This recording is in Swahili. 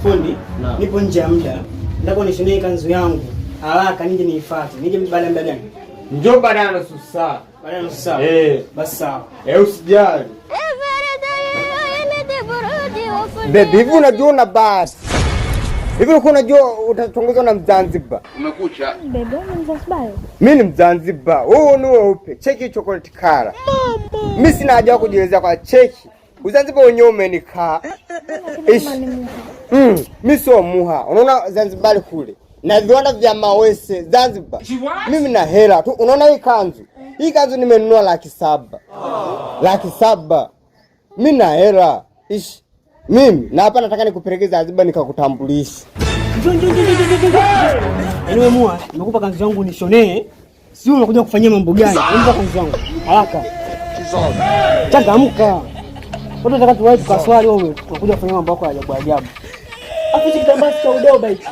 Fundi, nipo nje ya muda. Nataka nishonee kanzu yangu. Haraka nije niifuate. Nije baada ya muda gani? Njoo baada ya nusu saa. Baada ya nusu saa. Basi sawa. Usijali. Baby, hivi unajua una basi? Hivi unajua utatongozwa na Mzanzibar? Umekucha. Bebe, ni Mzanzibar. Mimi ni Mzanzibar. Wewe ni weupe. Cheki chocolate color. Mimi sina haja ya kujieleza kwa cheki. Uzanzibar wenyewe umenikaa. Mimi sio muha. Unaona Zanzibar kule. Na viwanda vya mawese Zanzibar. Mimi na hela tu. Unaona hii kanzu? Hii kanzu nimenunua 700,000. 700,000. Mimi na hela. Mimi na hapa nataka nikupeleke Zanzibar nikakutambulisha. Yaani wewe mua, nimekupa kanzu yangu nishonee. Sio unakuja kufanyia mambo gani? Nipa kanzu yangu. Haraka. Changamka. Watu nataka tuwahi tukaswali wewe. Unakuja kufanyia mambo yako ya ajabu ajabu. Hapo kitambaa cha udoba hicho.